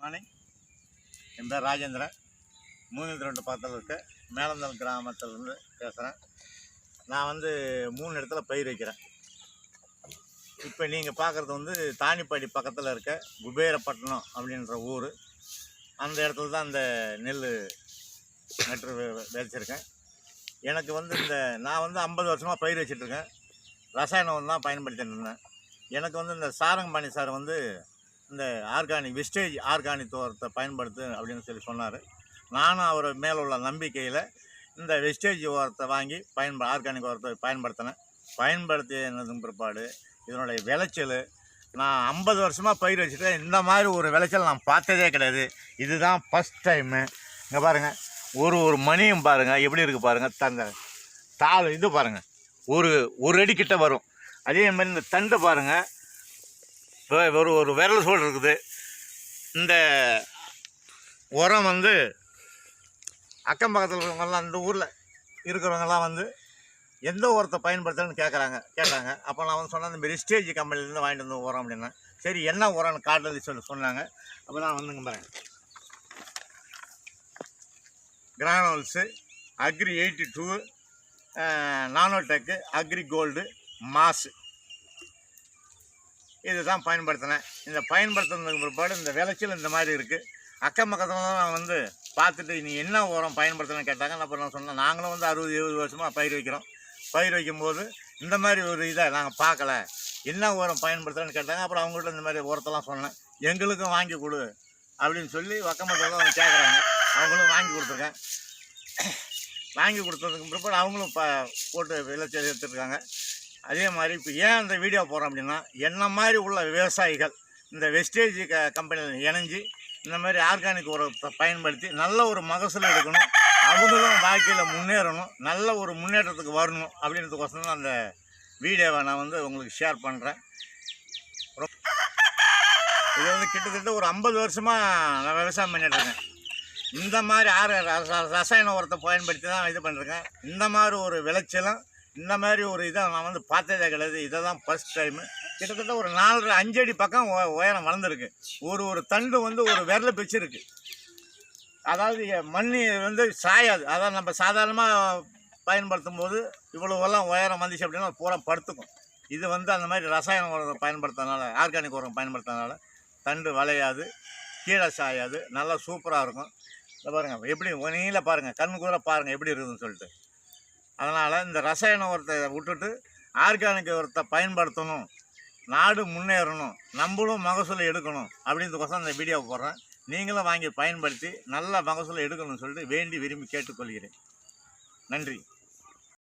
Morning. என் பேர் ராஜேந்திரன். 302 பக்கத்தில் இருக்க மேலந்தல் கிராமத்திலேருந்து பேசுகிறேன். நான் 3 இடத்துல பயிர் வைக்கிறேன். இப்போ நீங்கள் பார்க்குறது தானிப்பாடி பக்கத்தில் இருக்க குபேரப்பட்டினம் அப்படின்ற ஊர். அந்த இடத்துல தான் இந்த நெல் நட்டு விதைச்சிருக்கேன். எனக்கு நான் 50 வருஷமாக பயிர் வச்சிட்ருக்கேன். ரசாயனம் தான் பயன்படுத்திட்டு இருந்தேன். எனக்கு இந்த சாரங்கபாணி சார் இந்த ஆர்கானிக் விஸ்டேஜ் ஆர்கானிக் உரத்தை பயன்படுத்து அப்படின்னு சொல்லி சொன்னார். நானும் அவர் மேலே உள்ள நம்பிக்கையில் இந்த வெஸ்டேஜ் உரத்தை வாங்கி ஆர்கானிக் உரத்தை பயன்படுத்தினேன். பயன்படுத்தினதுக்கு பிற்பாடு இதனுடைய விளைச்சல் நான் 50 வருஷமாக பயிர் வச்சுட்டேன். இந்த மாதிரி ஒரு விளைச்சல் நான் பார்த்ததே கிடையாது. இதுதான் ஃபஸ்ட் டைமு. இங்கே பாருங்கள், ஒரு மணியும் பாருங்கள் எப்படி இருக்குது பாருங்கள். தாள் இது பாருங்கள், ஒரு அடி கிட்ட வரும். அதே மாதிரி இந்த தண்டை பாருங்கள், ஒரு விரல் சோடு இருக்குது. இந்த உரம் அக்கம் பக்கத்தில் இருக்கிறவங்கலாம் இந்த ஊரில் இருக்கிறவங்கலாம் எந்த உரத்தை பயன்படுத்துறேன்னு கேட்டாங்க. அப்போ நான் சொன்னேன், இந்த வெஸ்டேஜ் கம்பெனிலேருந்து வாங்கிட்டு வந்து உரம் அப்படின்னா. சரி என்ன உரம்னு காட்டுறது சொன்னாங்க. அப்போ நான் பாருங்க, கிரானோல்ஸு, அக்ரி 82, நானோடெக்கு, அக்ரி கோல்டு, மாசு, இதுதான் பயன்படுத்தினேன். இந்த பயன்படுத்துனதுக்கு பிற்பாடு இந்த விளைச்சல் இந்த மாதிரி இருக்குது. அக்கம் பக்கத்தில் நான் பார்த்துட்டு நீ என்ன உரம் பயன்படுத்தணும்னு கேட்டாங்க. அப்புறம் நான் சொன்னேன், நாங்களும் 60-70 வருஷமாக பயிர் வைக்கிறோம். பயிர் வைக்கும்போது இந்த மாதிரி ஒரு இதை நாங்கள் பார்க்கல, என்ன உரம் பயன்படுத்துகிறேன்னு கேட்டாங்க. அப்புறம் அவங்கள்ட்ட இந்த மாதிரி உரத்தெல்லாம் சொன்னேன். எங்களுக்கும் வாங்கி கொடு அப்படின்னு சொல்லி வக்கமத்தில் அவங்க கேட்குறாங்க. அவங்களும் வாங்கி கொடுத்துருக்கேன். வாங்கி கொடுத்ததுக்கு பிற்பாடு அவங்களும் போட்டு விளைச்சல் எடுத்துருக்காங்க. அதே மாதிரி இப்போ ஏன் அந்த வீடியோ போகிறோம் அப்படின்னா, என்ன மாதிரி உள்ள விவசாயிகள் இந்த வெஸ்டேஜ் கம்பெனியில் இணைஞ்சி இந்த மாதிரி ஆர்கானிக் உரத்தை பயன்படுத்தி நல்ல ஒரு மகசூல் எடுக்கணும், அவங்களும் வாழ்க்கையில் முன்னேறணும், நல்ல ஒரு முன்னேற்றத்துக்கு வரணும் அப்படின்றதுக்கோசரம் தான் அந்த வீடியோவை நான் உங்களுக்கு ஷேர் பண்ணுறேன். இது கிட்டத்தட்ட ஒரு 50 வருஷமாக நான் விவசாயம் பண்ணிட்டுருக்கேன். இந்த மாதிரி ரசாயன உரத்தை பயன்படுத்தி தான் இது பண்ணிருக்கேன். இந்த மாதிரி ஒரு விளைச்சலும் இந்த மாதிரி ஒரு இதை நான் பார்த்ததே கிடையாது. இதை தான் ஃபஸ்ட் டைமு. கிட்டத்தட்ட ஒரு 4-5 அடி பக்கம் உயரம் வளர்ந்துருக்கு. ஒரு தண்டு ஒரு விரல பிச்சுருக்கு. அதாவது மண் சாயாது. அதாவது நம்ம சாதாரணமாக பயன்படுத்தும் போது இவ்வளோவெல்லாம் உயரம் வந்துச்சு அப்படின்னா பூரா படுத்துக்கும். இது அந்த மாதிரி ரசாயன உரத்தை பயன்படுத்துறதுனால, ஆர்கானிக் உரம் பயன்படுத்துறதுனால தண்டு வளையாது, கீழே சாயாது, நல்லா சூப்பராக இருக்கும். இதை பாருங்கள் எப்படி நீங்களே பாருங்கள், கண்ணு கூட பாருங்கள் எப்படி இருக்குதுன்னு சொல்லிட்டு. அதனால் இந்த ரசாயன உரத்தை விட்டுட்டு ஆர்கானிக் உரத்தை பயன்படுத்தணும், நாடு முன்னேறணும், நம்மளும் மகசூலை எடுக்கணும் அப்படின்றதுக்கோசரம் இந்த வீடியோவை போடுறேன். நீங்களும் வாங்கி பயன்படுத்தி நல்ல மகசூலை எடுக்கணும்னு சொல்லிட்டு வேண்டி விரும்பி கேட்டுக்கொள்கிறேன். நன்றி.